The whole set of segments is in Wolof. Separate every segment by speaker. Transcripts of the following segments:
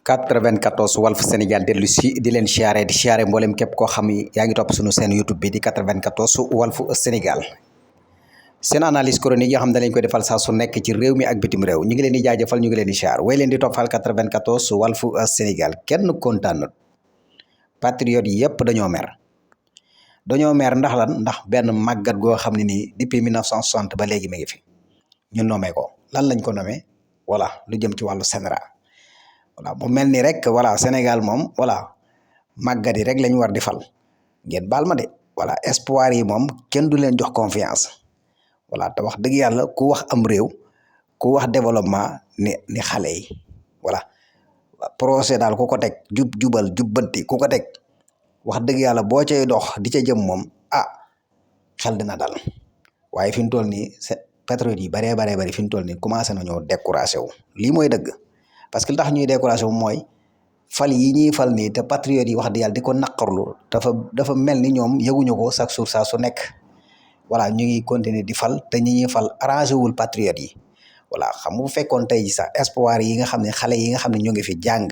Speaker 1: 94 Walf Sénégal dellu si di leen siyaare mboolem képp koo xam ni yaa ngi topp suñu seen YouTube bi di 94 Walf Sénégal seen analyse chronique yoo xam ne dañ koy defal saa su nekk ci réew mi ak bitim réew ñu ngi leen di jaajëfal ñu ngi leen di siyaar way leen di toppal 94 Walf Sénégal kenn kontaanut patriote yi yëpp dañoo mer ndax lan ndax benn màggat goo xam ne nii depuis 1960 ba léegi mi ngi fi ñu nommé ko lan lañ ko nommé voilà lu jëm ci wàllu CNRA voilà mu mel ni rek voilà Sénégal moom voilà màggat yi rek lañ war di fal ngeen baal ma de voilà espoir yi moom kenn du leen jox confiance voilà te wax dëgg yàlla ku wax am réew ku wax développement ni xale yi voilà projet daal ku ko teg jubal jubbanti ku ko teg wax dëgg yàlla boo cay dox di ca jëm moom xel dina dal waaye fi mu toll nii patriote yi bari fi mu toll nii commencé nañoo découragé wu lii mooy dëgg. parce que li tax ñuy découragé wu mooy fal yi ñuy fal nii te patriote yi wax di yàlla di ko naqarlu dafa mel ni ñoom yëguñu ko chaque jour saa su nekk voilà ñu ngi continuer di fal te ñi ñuy fal arrangé wul patriote yi voilà xam nga bu fekkoon tey ji sax espoir yi nga xam ne xale yi nga xam ne ñu ngi fi jàng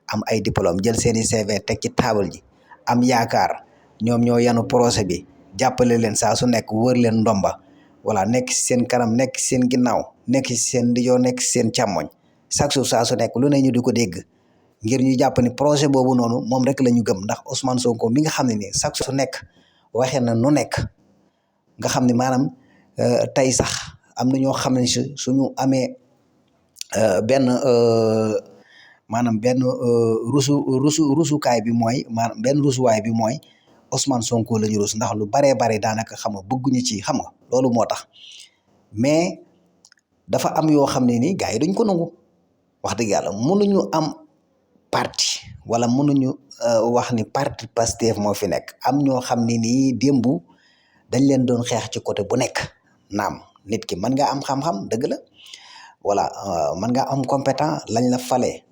Speaker 1: am ay diplôme jël seeni CV teg ci table ji am yaakaar ñoom ñoo yanu projet bi jàppale leen saa su nekk wër leen ndomba voilà nekk si seen kanam nekk si seen ginnaaw nekk si seen ndijoor nekk si seen càmmoñ chaque jour saa su nekk lu ne ñu di ko dégg ngir ñu jàpp ni projet boobu noonu moom rek la ñu gëm ndax Ousmane Sonko mi nga xam ne nii chaque jour su nekk waxee na nu nekk nga xam ne maanaam tey sax am na ñoo xam ne suñu amee benn maanaam benn rusukaay bi mooy maanaam benn rusuwaay bi mooy Ousmane Sonko la ñu rus ndax lu baree bare daanaka xam nga bëgguñu ci xam nga loolu moo tax mais dafa am yoo xam ne nii gars yi duñ ko nangu. wax dëgg yàlla mënuñu am parti wala mënuñu wax ni parti Pastef moo fi nekk am ñoo xam ne nii démb dañ leen doon xeex ci côté bu nekk naam nit ki mën nga am xam-xam dëgg la voilà mën nga am compétent lañ la fale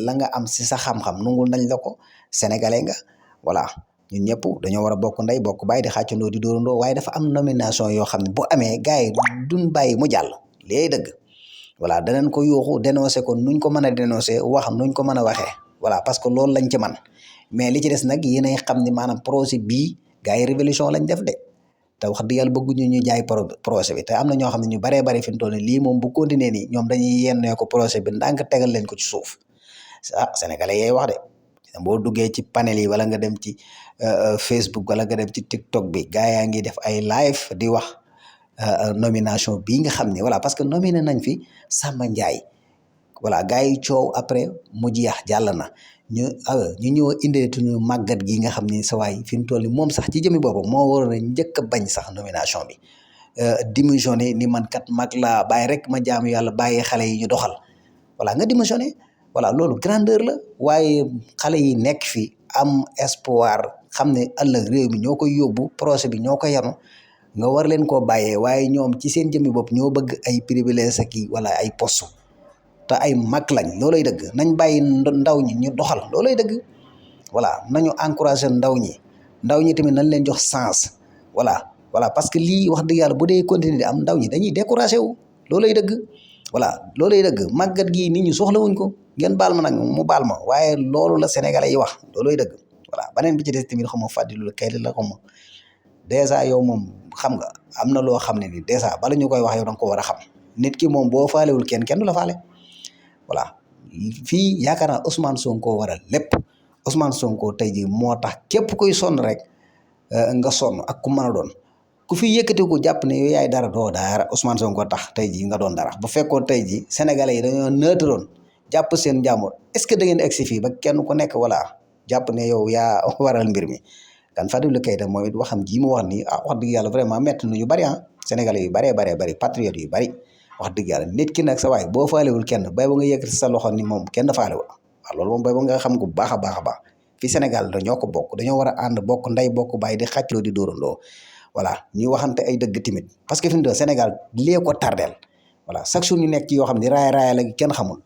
Speaker 1: la nga am si sa xam-xam nungul nañ la ko sénégalais nga voilà ñun ñëpp dañoo war a bokk ndey bokk bàyyi di xàccandoo di dóorandoo waaye dafa am nomination yoo xam ne bu amee gars yi duñ bàyyi mu jàll léegi dëgg voilà danañ ko yuuxu dénoncé ko nuñ ko mën a dénoncé wax nuñ ko mën a waxee voilà parce que loolu lañ ci man mais li ci des nag yéenay xam ni maanaam projet bii gars yi révolution lañ def de te wax dëgg yàlla bëgguñu ñu jaay projet bi te am na ñoo xam ne ñu baree bari fi mu toll nii lii moom bu continuer nii ñoom dañuy yennee ko projet bi ndànk tegal leen ko ci suuf sénégalais yay wax de boo duggee ci panel yi wala nga dem ci Facebook wala nga dem ci TikTok bi gars yaa ngi def ay live di wax nomination bii nga xam ne voilà parce que nominé nañ fi Samba Ndiaye voilà gars yi coow après mu jeex jàll na ñu ñëw indeetuñu màggat gi nga xam ni sa waay fi mu toll nii moom sax ci jëmi boppam moo waroon a njëkk a bañ sax nomination bi démissionné ni man kat mag laa bàyyi rek ma jaamu yàlla bàyyi xale yi ñu doxal voilà nga démissionné voilà loolu grandeur la waaye xale yi nekk fi am espoir xam ne ëllëg réew mi ñoo koy yóbbu projet bi ñoo ko yanu nga war leen koo bàyyee waaye ñoom ci seen jëmmi bopp ñoo bëgg ay privilège ak wala ay poste te ay mag lañ loolay dëgg nañ bàyyi ndaw ñi ñu doxal loolay dëgg voilà nañu encouragé ndaw ñi tamit nañ leen jox sens voilà parce que lii wax dëgg yàlla bu dee continuer di am ndaw ñi dañuy découragé wu loolay dëgg voilà loolay dëgg màggat gii nit ñi soxlawuñ ko ngeen baal ma nag mu baal ma waaye loolu la sénégalais yi wax loolay dëgg voilà beneen bi ci des tamit xam nga fàddilu la kay la xam nga dèjà yow moom xam nga am na loo xam ne ni dèjà bala ñu koy wax yow da nga ko war a xam nit ki moom boo faalewul kenn du la faale voilà fii yaakaar naa Ousmane Sonko waral lépp Ousmane Sonko tey jii moo tax képp kuy sonn rek nga sonn ak ku mën a doon ku fi yëkkati ko jàpp ne yow yaay dara doo dara Ousmane Sonko tax tey jii nga doon dara bu fekkoon tey jii sénégalais yi dañoo nëtëroon jàpp seen jàmbur est-ce que da ngeen egsi fii ba kenn ku nekk voilà jàpp ne yow yaa waral mbir mi. kan Fadilou Keita moom it waxam ji mu wax nii wax dëgg yàlla vraiment métti na ñu bëri sénégalais yu bari patriotes yu bëri wax dëgg yàlla nit ki nag sa waay boo faalewul kenn bay ba nga yëkkati sa loxo ni moom kenn faalewul waaw loolu moom bay ba nga xam ko bu baax a baax fii Sénégal dañoo ko bokk dañoo war a ànd bokk ndey bokk bàyyi di xàccloo di dóorandoo voilà ñuy waxante ay dëgg tamit parce que fi mu doon Sénégal lee ko tardeel voilà chaque jour ñu nekk ci yoo xam ne raaya la kenn xamul